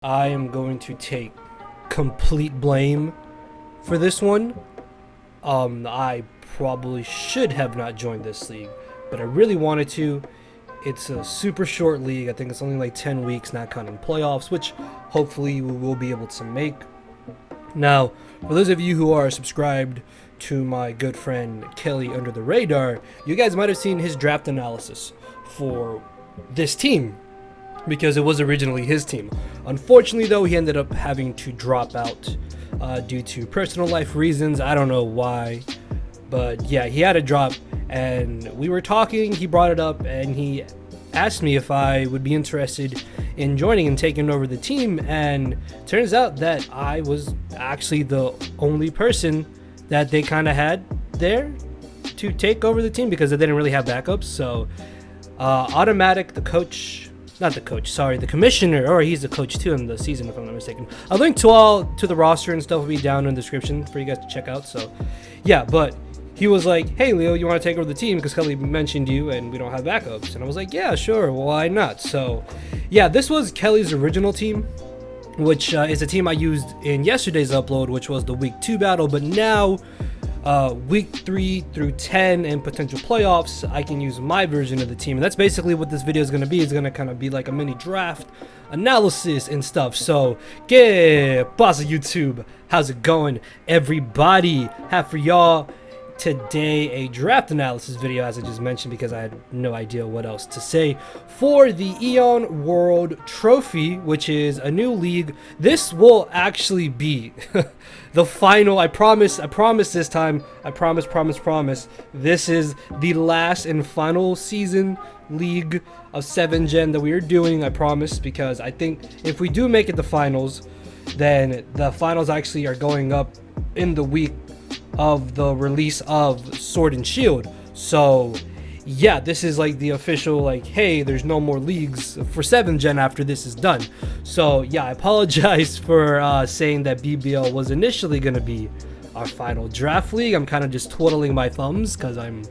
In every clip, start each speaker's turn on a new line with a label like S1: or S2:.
S1: I am going to take complete blame for this one. I probably should have not joined this league, but I really wanted to. It's a super short league. I think it's only like 10 weeks, not counting playoffs, which hopefully we will be able to make. Now, for those of you who are subscribed to my good friend Kelly Under the Radar, you guys might have seen his draft analysis for this team, because it was originally his team. Unfortunately, though, he ended up having to drop out due to personal life reasons. I don't know why, but yeah, he had to drop. And we were talking, he brought it up, and he asked me if I would be interested in joining and taking over the team. And turns out that I was actually the only person that they kind of had there to take over the team, because they didn't really have backups. So automatic, the commissioner, or he's the coach too in the season, if I'm not mistaken. I'll link to the roster and stuff will be down in the description for you guys to check out. So yeah, but he was like, hey Leo, you want to take over the team because Kelly mentioned you and we don't have backups? And I was like, yeah, sure, why not? So yeah, this was Kelly's original team, which is a team I used in yesterday's upload, which was the week 2 battle. But now week 3 through 10 and potential playoffs, I can use my version of the team. And that's basically what this video is going to be. It's going to kind of be like a mini draft analysis and stuff. So que pasa YouTube, how's it going everybody? Have for y'all today a draft analysis video, as I just mentioned, because I had no idea what else to say, for the Eon World Trophy, which is a new league. This will actually be the final. I promise this time. I promise. This is the last and final season league of 7 Gen that we are doing, I promise, because I think if we do make it the finals, then the finals actually are going up in the week of the release of Sword and Shield. So yeah, this is like the official, like, hey, there's no more leagues for 7 Gen after this is done. So yeah, I apologize for saying that BBL was initially going to be our final draft league. I'm kind of just twiddling my thumbs because I'm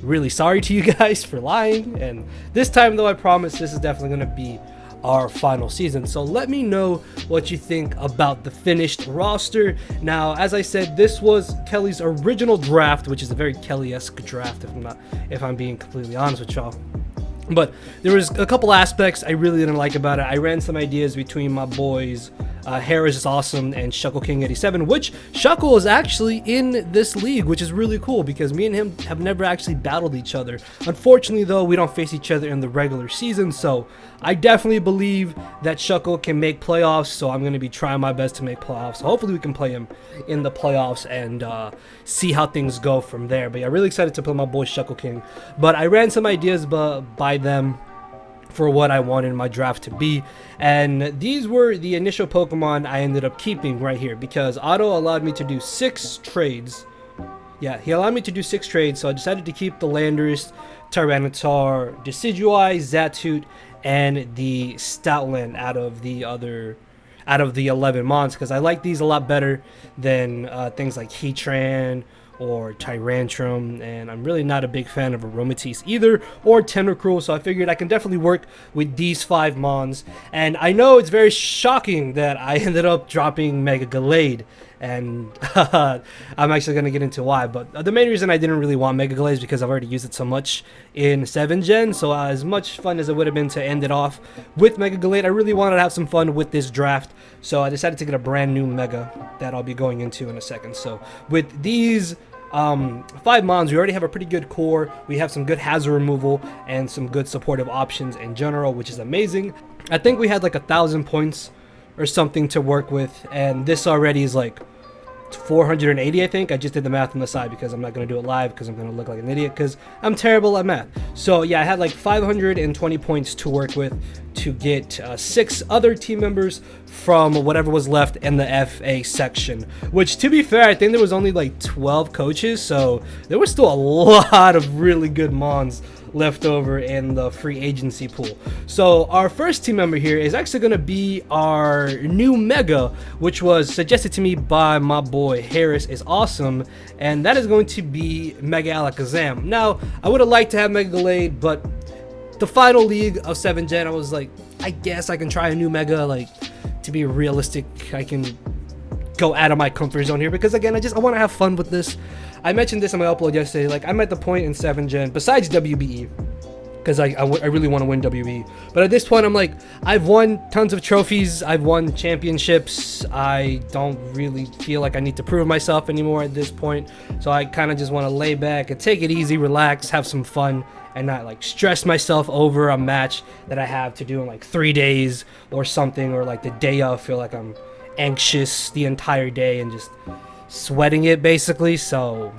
S1: really sorry to you guys for lying. And this time though, I promise this is definitely going to be our final season. So let me know what you think about the finished roster. Now, as I said, this was Kelly's original draft, which is a very Kelly-esque draft, if I'm being completely honest with y'all. But there was a couple aspects I really didn't like about it. I ran some ideas between my boys Harris is Awesome and Shuckle King 87, which Shuckle is actually in this league, which is really cool because me and him have never actually battled each other. Unfortunately though, we don't face each other in the regular season, so I definitely believe that Shuckle can make playoffs, so I'm going to be trying my best to make playoffs. So hopefully we can play him in the playoffs and see how things go from there. But yeah, really excited to play my boy Shuckle King. But I ran some ideas by them for what I wanted my draft to be, and these were the initial Pokemon I ended up keeping right here, because Otto allowed me to do 6 trades. Yeah, he allowed me to do 6 trades, so I decided to keep the Landorus, Tyranitar, Decidueye, Zatoot, and the Stoutland out of the 11 mons, because I like these a lot better than things like Heatran or Tyrantrum, and I'm really not a big fan of Aromatisse either, or Tentacruel, so I figured I can definitely work with these 5 mons. And I know it's very shocking that I ended up dropping Mega Gallade, and I'm actually going to get into why, but the main reason I didn't really want Mega Gallade is because I've already used it so much in 7 Gen, so as much fun as it would have been to end it off with Mega Gallade, I really wanted to have some fun with this draft, so I decided to get a brand new Mega that I'll be going into in a second. So with these 5 mons, we already have a pretty good core, we have some good hazard removal and some good supportive options in general, which is amazing. I think we had like 1,000 points or something to work with, and this already is like 480, I think. I just did the math on the side because I'm not going to do it live because I'm going to look like an idiot because I'm terrible at math. So yeah, I had like 520 points to work with to get 6 other team members from whatever was left in the FA section, which, to be fair, I think there was only like 12 coaches, so there was still a lot of really good mons left over in the free agency pool. So our first team member here is actually going to be our new Mega, which was suggested to me by my boy Harris is Awesome, and that is going to be Mega Alakazam. Now, I would have liked to have Mega Gallade, but the final league of 7 Gen, I was like, I guess I can try a new Mega, like, to be realistic, I can go out of my comfort zone here, because again, I want to have fun with this. I mentioned this on my upload yesterday, like I'm at the point in 7th gen, besides WBE, because I really want to win WBE, but at this point I'm like, I've won tons of trophies, I've won championships, I don't really feel like I need to prove myself anymore at this point, so I kind of just want to lay back and take it easy, relax, have some fun, and not like stress myself over a match that I have to do in like 3 days or something, or like the day of feel like I'm anxious the entire day and just sweating it basically. So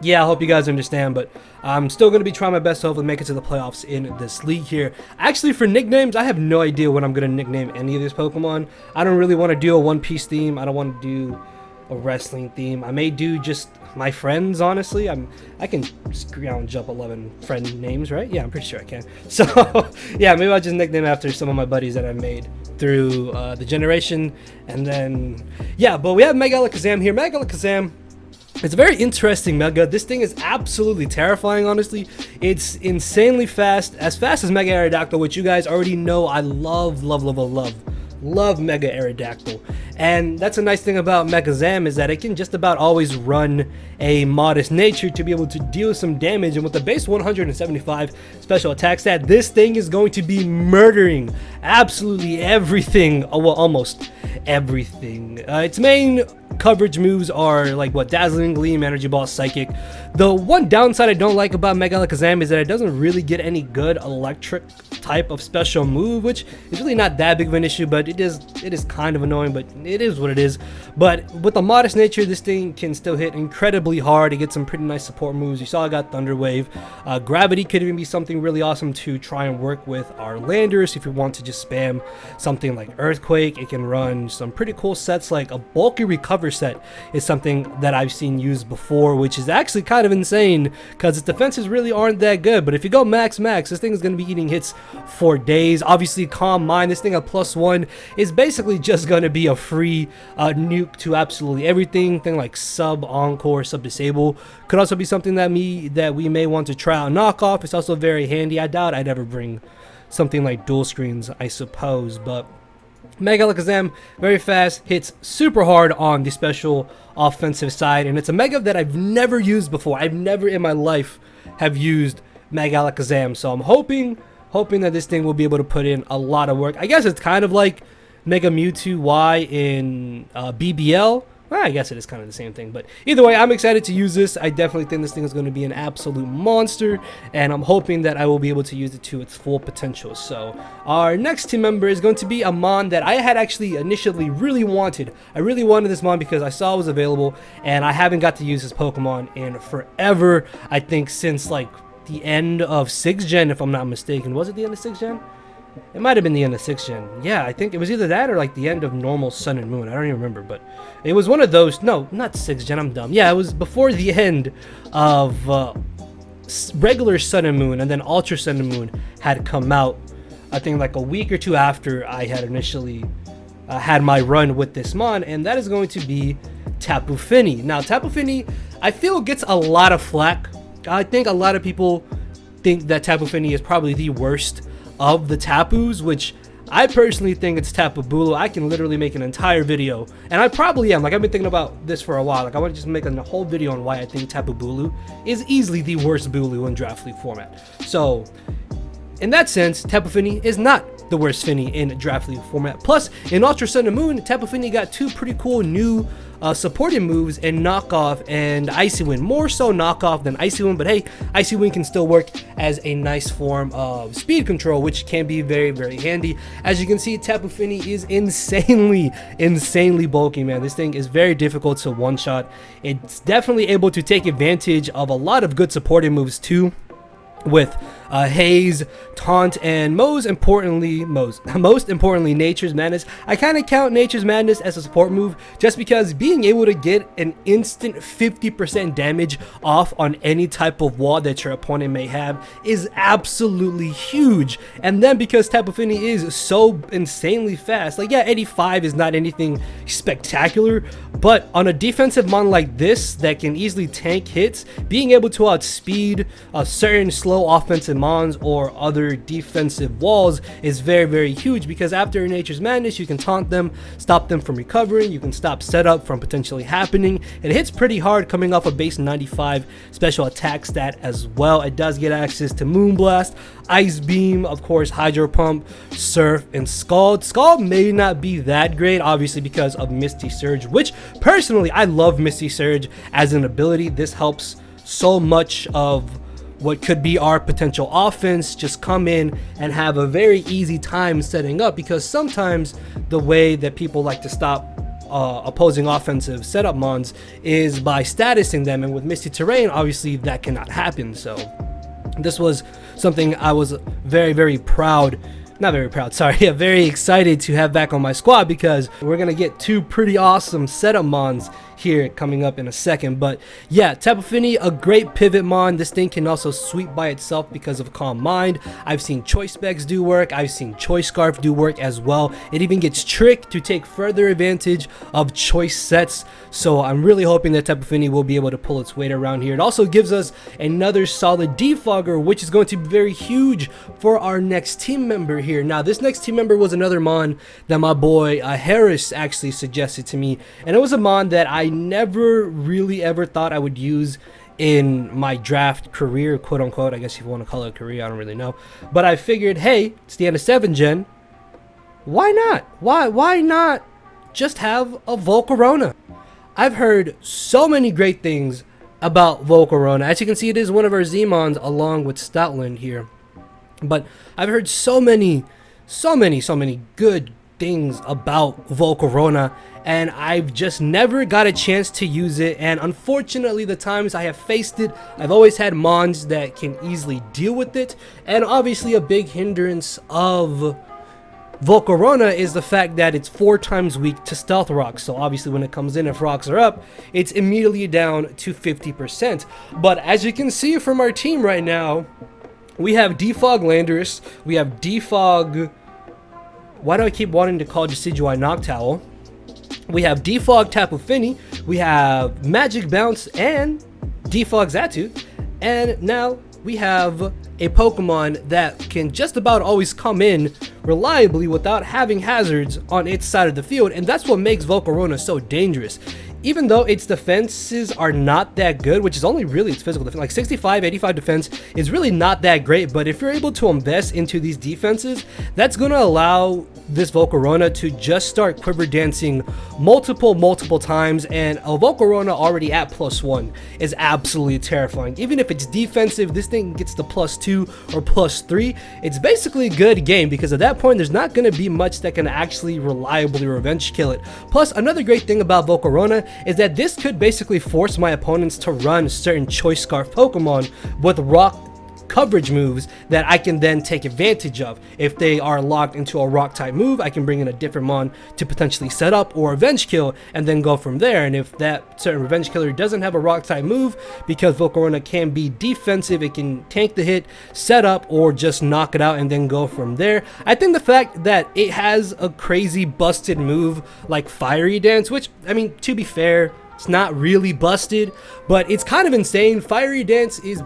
S1: yeah, I hope you guys understand, but I'm still going to be trying my best to hopefully make it to the playoffs in this league here. Actually, for nicknames, I have no idea what I'm going to nickname any of these Pokemon. I don't really want to do a One Piece theme. I don't want to do a wrestling theme. I may do just my friends, honestly. I can scrounge up 11 friend names, right? Yeah, I'm pretty sure I can. So yeah, maybe I'll just nickname after some of my buddies that I've made through the generation. And then yeah, but we have Mega Alakazam here. Mega Alakazam, it's a very interesting Mega. This thing is absolutely terrifying, honestly. It's insanely fast as Mega Aerodactyl, which you guys already know I love Mega Aerodactyl. And that's a nice thing about Megazam, is that it can just about always run a modest nature to be able to deal some damage, and with the base 175 special attack stat, this thing is going to be murdering absolutely everything, well, almost everything. Its main coverage moves are like what, Dazzling Gleam, Energy Ball, Psychic. The one downside I don't like about Mega Alakazam is that it doesn't really get any good electric type of special move, which is really not that big of an issue, but it is kind of annoying, but it is what it is. But with a modest nature, this thing can still hit incredibly hard. It gets some pretty nice support moves. You saw I got Thunder Wave. Gravity could even be something really awesome to try and work with our landers if you want to just spam something like Earthquake. It can run some pretty cool sets, like a bulky recover set is something that I've seen used before, which is actually kind of insane because its defenses really aren't that good. But if you go max, this thing is going to be eating hits for days. Obviously, Calm Mind, this thing at +1 is basically just going to be a free nuke to absolutely everything. Thing like Sub Encore, Sub Disable could also be something that we may want to try out. Knockoff is also very handy. I doubt I'd ever bring something like Dual Screens, I suppose, but Mega Alakazam, very fast, hits super hard on the special offensive side, and it's a Mega that I've never used before. I've never in my life have used Mega Alakazam, so I'm hoping that this thing will be able to put in a lot of work. I guess it's kind of like Mega Mewtwo Y in BBL. Well, I guess it is kind of the same thing, but either way, I'm excited to use this. I definitely think this thing is going to be an absolute monster, and I'm hoping that I will be able to use it to its full potential. So our next team member is going to be a Mon that I had actually initially really wanted. I really wanted this Mon because I saw it was available, and I haven't got to use this Pokemon in forever. I think since like the end of 6th gen, if I'm not mistaken. Was it the end of 6th gen? It might have been the end of 6th gen. Yeah, I think it was either that or like the end of normal Sun and Moon. I don't even remember, but it was one of those. No, not 6th gen. I'm dumb. Yeah, it was before the end of regular Sun and Moon, and then Ultra Sun and Moon had come out. I think like a week or two after I had initially had my run with this Mon, and that is going to be Tapu Fini. Now, Tapu Fini, I feel gets a lot of flack. I think a lot of people think that Tapu Fini is probably the worst of the Tapus, which I personally think it's Tapu Bulu. I can literally make an entire video, and I probably am. Like, I've been thinking about this for a while. Like, I want to just make a whole video on why I think Tapu Bulu is easily the worst Bulu in Draft League format. So, in that sense, Tapu Fini is not the worst Fini in Draft League format. Plus, in Ultra Sun and Moon, Tapu Fini got two pretty cool new supporting moves in Knockoff and Icy Wind. More so Knockoff than Icy Wind, but hey, Icy Wind can still work as a nice form of speed control, which can be very, very handy. As you can see, Tapu Fini is insanely bulky, man. This thing is very difficult to one-shot. It's definitely able to take advantage of a lot of good supporting moves too, with Haze, Taunt, and most importantly, Nature's Madness. I kind of count Nature's Madness as a support move just because being able to get an instant 50% damage off on any type of wall that your opponent may have is absolutely huge. And then because Tapu Fini is so insanely fast, like yeah, 85 is not anything spectacular, But on a defensive mon like this that can easily tank hits, being able to outspeed certain slow offensive mons or other defensive walls is very, very huge, because after Nature's Madness, you can taunt them, stop them from recovering, you can stop setup from potentially happening. It hits pretty hard coming off a base 95 special attack stat as well. It does get access to Moonblast, Ice Beam, of course, Hydro Pump, Surf, and Scald. Scald may not be that great, obviously, because of Misty Surge, which personally, I love Misty Surge as an ability. This helps so much of what could be our potential offense just come in and have a very easy time setting up, because sometimes the way that people like to stop opposing offensive setup mons is by statusing them, and with Misty Terrain, obviously that cannot happen. So this was something I was very, very proud, not very proud, sorry, yeah, very excited to have back on my squad, because we're gonna get two pretty awesome setup mons here coming up in a second. But yeah, Tapu Fini, a great pivot mon. This thing can also sweep by itself because of Calm Mind. I've seen Choice Specs do work, I've seen Choice Scarf do work as well. It even gets Trick to take further advantage of choice sets, so I'm really hoping that Tapu Fini will be able to pull its weight around here. It also gives us another solid defogger, which is going to be very huge for our next team member here. Now, this next team member was another mon that my boy Harris actually suggested to me, and it was a mon that I never really ever thought I would use in my draft career, quote unquote. I guess if you want to call it a career, I don't really know, but I figured, hey, it's the end of 7th gen, why not? Why not just have a Volcarona? I've heard so many great things about Volcarona. As you can see, it is one of our Z-mons along with Stoutland here, but I've heard so many good things about Volcarona, and I've just never got a chance to use it. And unfortunately, the times I have faced it, I've always had mons that can easily deal with it. And obviously a big hindrance of Volcarona is the fact that it's 4 times weak to stealth rocks. So obviously when it comes in, if rocks are up, it's immediately down to 50%. But as you can see from our team right now, we have Defog Landorus, we have Defog, why do I keep wanting to call Decidueye Noctowl? We have Defog Tapu Fini, we have Magic Bounce and Defog Xatu, and now we have a Pokemon that can just about always come in reliably without having hazards on its side of the field, and that's what makes Volcarona so dangerous. Even though its defenses are not that good, which is only really its physical defense, like 65, 85 defense is really not that great, but if you're able to invest into these defenses, that's going to allow this Volcarona to just start quiver dancing multiple times, and a Volcarona already at +1 is absolutely terrifying. Even if it's defensive, this thing gets the +2 or +3, it's basically a good game, because at that point there's not going to be much that can actually reliably revenge kill it. Plus, another great thing about Volcarona is that this could basically force my opponents to run certain Choice Scarf Pokemon with rock coverage moves that I can then take advantage of. If they are locked into a rock type move, I can bring in a different mon to potentially set up or revenge kill and then go from there. And if that certain revenge killer doesn't have a rock type move, because Volcarona can be defensive, it can tank the hit, set up, or just knock it out and then go from there. I think the fact that it has a crazy busted move like Fiery Dance, which, I mean, to be fair, it's not really busted, but it's kind of insane. Fiery Dance is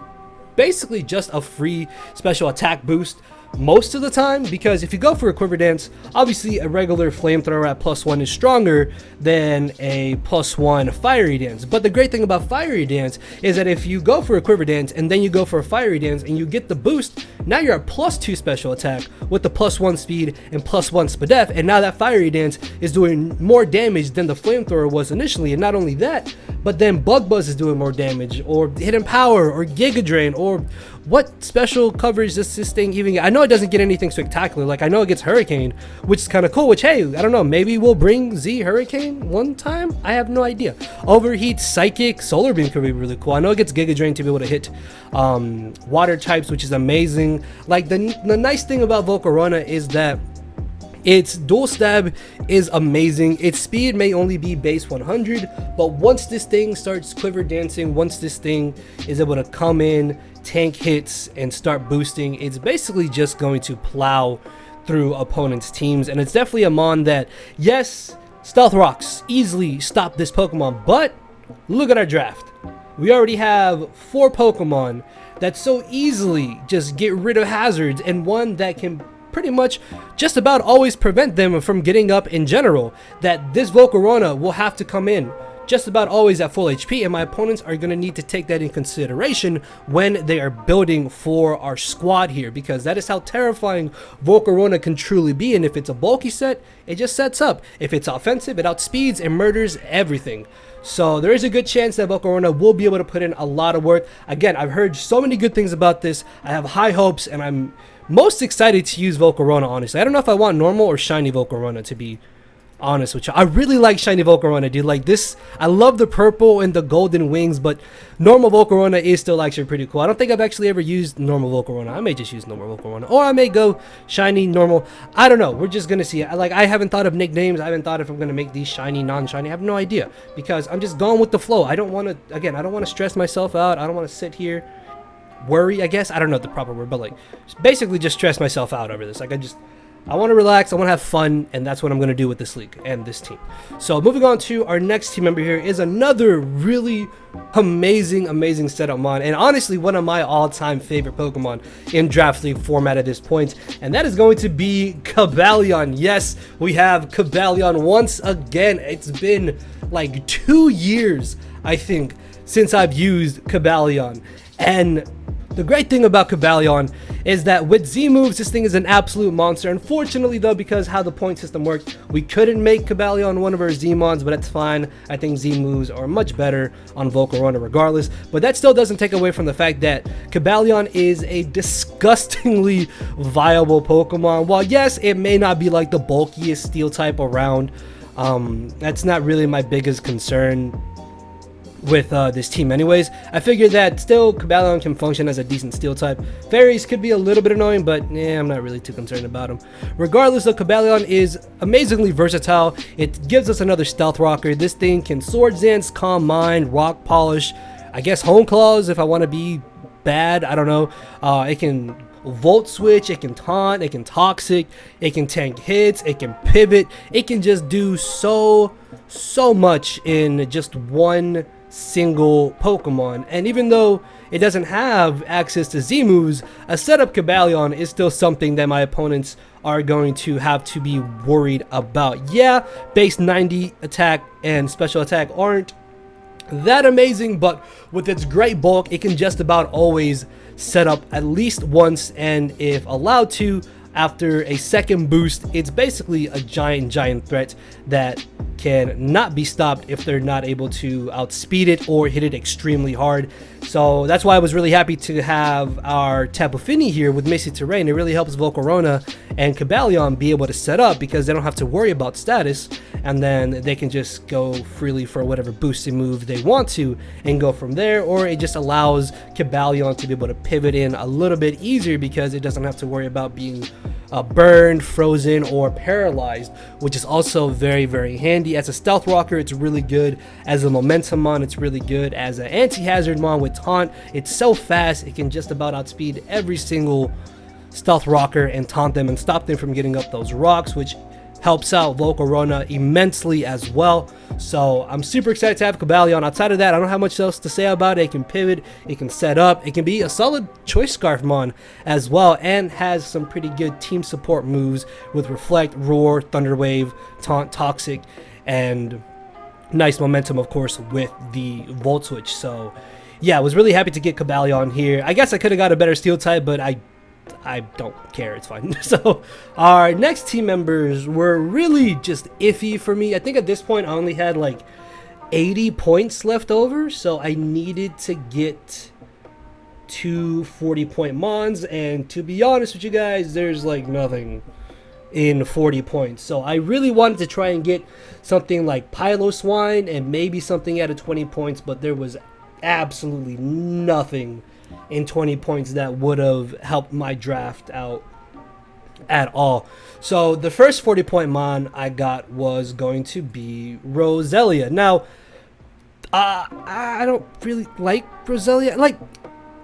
S1: basically just a free special attack boost most of the time, because if you go for a Quiver Dance, obviously a regular Flamethrower at +1 is stronger than a +1 Fiery Dance. But the great thing about Fiery Dance is that if you go for a Quiver Dance and then you go for a Fiery Dance and you get the boost, now you're at +2 special attack with the +1 speed and +1 spadef, and now that Fiery Dance is doing more damage than the Flamethrower was initially. And not only that, but then Bug Buzz is doing more damage, or Hidden Power, or Giga Drain, or what special coverage does this thing even get? I know it doesn't get anything spectacular. Like, I know it gets Hurricane, which is kind of cool, which, hey, I don't know, maybe we'll bring Z Hurricane one time? I have no idea. Overheat, Psychic, Solar Beam could be really cool. I know it gets Giga Drain to be able to hit water types, which is amazing. Like, the nice thing about Volcarona is that its dual stab is amazing. Its speed may only be base 100, but once this thing starts quiver dancing, once this thing is able to come in, tank hits, and start boosting, it's basically just going to plow through opponents' teams. And it's definitely a mon that, yes, Stealth Rocks easily stop this Pokemon, but look at our draft. We already have 4 Pokemon that so easily just get rid of hazards, and one that can pretty much just about always prevent them from getting up in general, that this Volcarona will have to come in just about always at full HP, and my opponents are going to need to take that in consideration when they are building for our squad here, because that is how terrifying Volcarona can truly be. And if it's a bulky set, it just sets up. If it's offensive, it outspeeds and murders everything. So there is a good chance that Volcarona will be able to put in a lot of work. Again, I've heard so many good things about this. I have high hopes, and I'm most excited to use Volcarona, honestly. I don't know if I want normal or shiny Volcarona, to be honest with you. I really like shiny Volcarona, dude. Like this, I love the purple and the golden wings, but normal Volcarona is still actually pretty cool. I don't think I've actually ever used normal Volcarona. I may just use normal Volcarona, or I may go shiny, normal. I don't know. We're just gonna see. I haven't thought of nicknames. I haven't thought if I'm gonna make these shiny, non-shiny. I have no idea, because I'm just going with the flow. I don't want to, again, I don't want to stress myself out. I don't want to sit here, worry, I guess. I don't know the proper word, but like basically just stress myself out over this. Like I want to relax, I want to have fun, and that's what I'm going to do with this league and this team. So moving on to our next team member here is another really amazing setup mon, and honestly one of my all-time favorite Pokemon in Draft League format at this point, and that is going to be Cobalion. Yes, we have Cobalion once again. It's been like 2 years, I think, since I've used Cobalion, and the great thing about Cobalion is that with Z moves, this thing is an absolute monster. Unfortunately though, because how the point system worked, we couldn't make Cobalion one of our Z mons, but that's fine. I think Z moves are much better on Volcarona regardless, but that still doesn't take away from the fact that Cobalion is a disgustingly viable Pokemon. While yes, it may not be like the bulkiest steel type around, that's not really my biggest concern with this team anyways. I figured that still Cobalion can function as a decent steel type. Fairies could be a little bit annoying, but I'm not really too concerned about them. Regardless, though, Cobalion is amazingly versatile. It gives us another stealth rocker. This thing can Swords Dance, Calm Mind, Rock Polish, I guess Hone Claws if I want to be bad, I don't know. It can Volt Switch, it can Taunt, it can Toxic, it can tank hits, it can pivot. It can just do so much in just one single Pokemon. And even though it doesn't have access to Z moves, a setup Cobalion is still something that my opponents are going to have to be worried about. Yeah, base 90 attack and special attack aren't that amazing, but with its great bulk, it can just about always set up at least once, and if allowed to, after a second boost, it's basically a giant threat that can not be stopped if they're not able to outspeed it or hit it extremely hard. So that's why I was really happy to have our Tapu Fini here with Misty Terrain. It really helps Volcarona and Cobalion be able to set up, because they don't have to worry about status, and then they can just go freely for whatever boosted move they want to and go from there. Or it just allows Cobalion to be able to pivot in a little bit easier, because it doesn't have to worry about being burned, frozen, or paralyzed, which is also very handy. As a stealth rocker, it's really good. As a momentum mon, it's really good. As an anti-hazard mon with taunt, it's so fast, it can just about outspeed every single stealth rocker and taunt them and stop them from getting up those rocks, which helps out Volcarona immensely as well. So I'm super excited to have Cobalion. Outside of that, I don't have much else to say about it. It can pivot, it can set up, it can be a solid choice scarf mon as well, and has some pretty good team support moves with Reflect, Roar, Thunder Wave, Taunt, Toxic, and nice momentum, of course, with the Volt Switch. So yeah, I was really happy to get Cobalion here. I guess I could have got a better steel type, but I don't care, it's fine. So our next team members were really just iffy for me. I think at this point I only had like 80 points left over, so I needed to get 2 40-point mons, and to be honest with you guys, there's like nothing in 40 points. So I really wanted to try and get something like Piloswine and maybe something at a 20 points, but there was absolutely nothing in 20 points that would have helped my draft out at all. So the first 40-point mon I got was going to be Roselia. Now I don't really like Roselia. Like,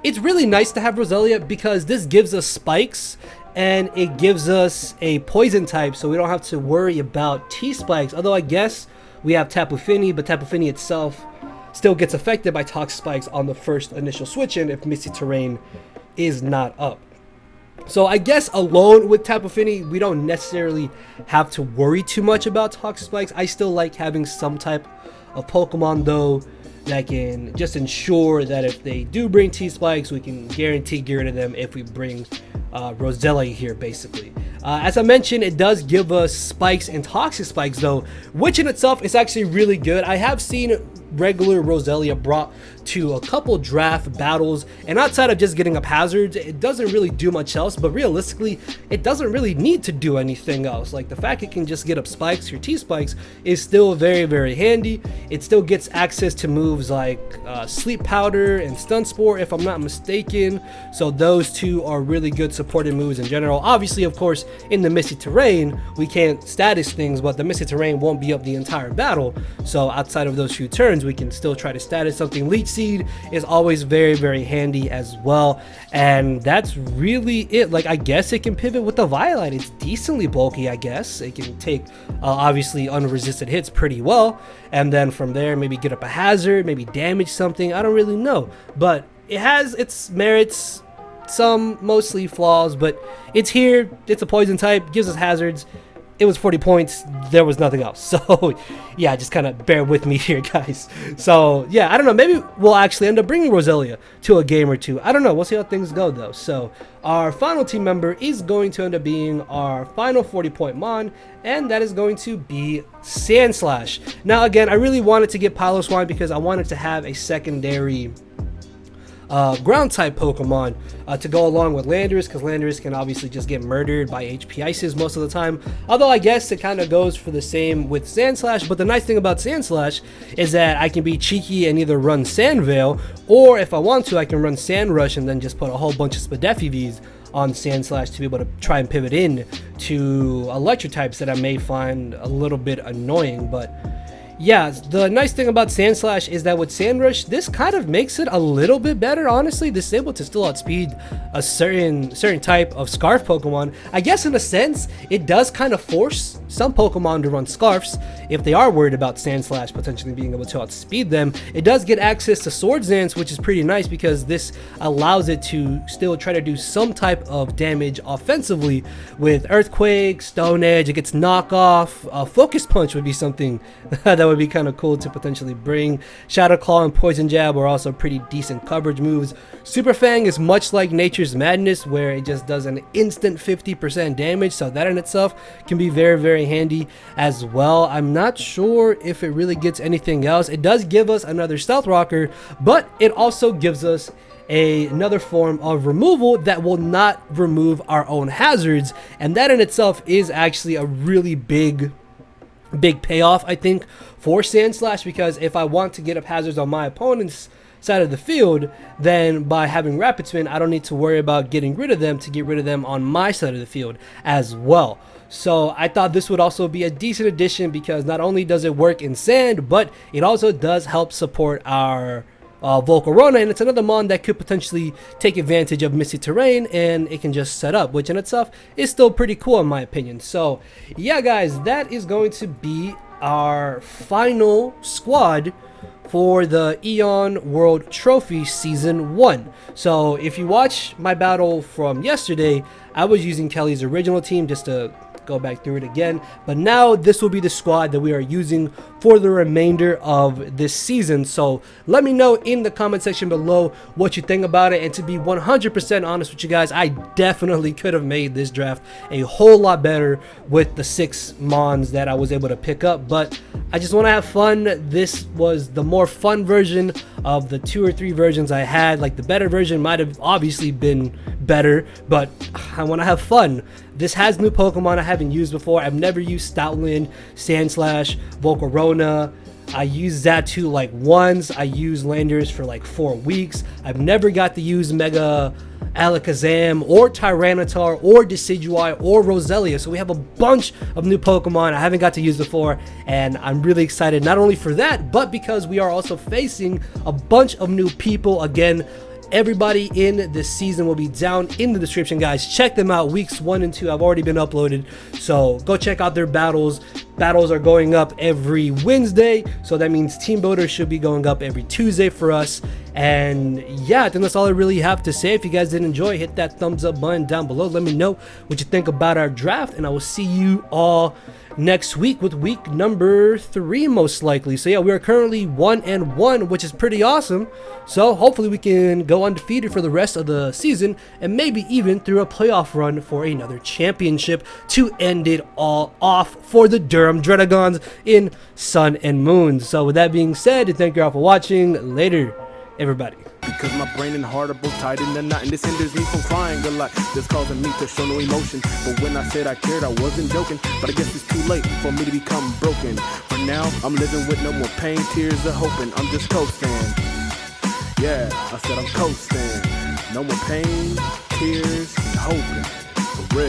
S1: it's really nice to have Roselia because this gives us spikes, and it gives us a poison type, so we don't have to worry about T-Spikes. Although I guess we have Tapu Fini, but Tapu Fini itself still gets affected by Toxic Spikes on the first initial switch in if Misty Terrain is not up. So I guess alone with Tapu Fini, we don't necessarily have to worry too much about Toxic Spikes. I still like having some type of Pokemon though that can just ensure that if they do bring T-Spikes, we can guarantee get rid of them if we bring Roselia here, basically. As I mentioned, it does give us Spikes and Toxic Spikes though, which in itself is actually really good. I have seen regular Roselia brought to a couple draft battles, and outside of just getting up hazards, it doesn't really do much else. But realistically, it doesn't really need to do anything else. Like the fact it can just get up spikes or T-Spikes is still very, very handy. It still gets access to moves like Sleep Powder and Stun Spore, if I'm not mistaken. So those two are really good supported moves in general. Obviously, of course, in the Misty Terrain, we can't status things, but the Misty Terrain won't be up the entire battle. So outside of those few turns, we can still try to status something. Leech Seed is always very, very handy as well. And that's really it. Like, I guess it can pivot with the Violite. It's decently bulky, I guess. It can take, obviously, unresisted hits pretty well. And then from there, maybe get up a hazard, maybe damage something. I don't really know. But it has its merits, some mostly flaws, but it's here. It's a poison type, gives us hazards. It was 40 points. There was nothing else. So, yeah, just kind of bear with me here, guys. So, yeah, I don't know. Maybe we'll actually end up bringing Roselia to a game or two. I don't know. We'll see how things go, though. So, our final team member is going to end up being our final 40-point Mon, and that is going to be Sandslash. Now, again, I really wanted to get Piloswine because I wanted to have a secondary ground type Pokemon to go along with Landorus, because Landorus can obviously just get murdered by HP Ices most of the time. Although I guess it kind of goes for the same with Sandslash, but the nice thing about Sandslash is that I can be cheeky and either run Sand Veil, or if I want to, I can run Sand Rush and then just put a whole bunch of Spadef EVs on Sandslash to be able to try and pivot in to electric types that I may find a little bit annoying. But yeah, the nice thing about Sandslash is that with Sand Rush, this kind of makes it a little bit better, honestly. This is able to still outspeed a certain type of Scarf Pokemon. I guess in a sense, it does kind of force some Pokemon to run Scarfs if they are worried about Sandslash potentially being able to outspeed them. It does get access to Swords Dance, which is pretty nice because this allows it to still try to do some type of damage offensively with Earthquake, Stone Edge. It gets Knockoff. Focus Punch would be something that would be kind of cool to potentially bring. Shadow Claw and Poison Jab are also pretty decent coverage moves. Super Fang is much like Nature's Madness, where it just does an instant 50% damage, so that in itself can be very, very handy as well. I'm not sure if it really gets anything else. It does give us another Stealth Rocker, but it also gives us another form of removal that will not remove our own hazards, and that in itself is actually a really big payoff, I think, for Sandslash, because if I want to get up hazards on my opponent's side of the field, then by having Rapid Spin, I don't need to worry about getting rid of them to get rid of them on my side of the field as well. So I thought this would also be a decent addition because not only does it work in sand, but it also does help support our Volcarona, and it's another Mon that could potentially take advantage of Misty Terrain, and it can just set up, which in itself is still pretty cool in my opinion. So yeah, guys, that is going to be our final squad for the Eon World Trophy Season 1. So if you watch my battle from yesterday, I was using Kelly's original team just to go back through it again, but now this will be the squad that we are using for the remainder of this season. So let me know in the comment section below what you think about it, and to be 100% honest with you guys, I definitely could have made this draft a whole lot better with the 6 Mons that I was able to pick up, but I just want to have fun. This was the more fun version of the 2 or 3 versions I had. Like, the better version might have obviously been better, but I want to have fun. This has new Pokemon I haven't used before. I've never used Stoutland, Sandslash, Volcarona. I used Zatu like once. I used Landorus for like 4 weeks. I've never got to use Mega Alakazam or Tyranitar or Decidueye or Roselia. So we have a bunch of new Pokemon I haven't got to use before, and I'm really excited not only for that, but because we are also facing a bunch of new people. Again, everybody in this season will be down in the description, guys. Check them out. Weeks 1 and 2 have already been uploaded, so go check out their battles. Battles are going up every Wednesday, so that means Team Builder should be going up every Tuesday for us. And yeah, I think that's all I really have to say. If you guys did enjoy, hit that thumbs up button down below. Let me know what you think about our draft, and I will see you all next week with week number 3 most likely. So yeah, we are currently 1-1, which is pretty awesome. So hopefully we can go undefeated for the rest of the season, and maybe even through a playoff run for another championship to end it all off for the Durham Druddigons in Sun and Moon. So with that being said, thank you all for watching. Later, everybody.
S2: Because my brain and heart are both tied in the knot, and this hinders me from crying a lot. This causing me to show no emotion. But when I said I cared, I wasn't joking. But I guess it's too late for me to become broken. For now, I'm living with no more pain, tears, or hoping. I'm just coasting. Yeah, I said I'm coasting. No more pain, tears, and hoping. For real.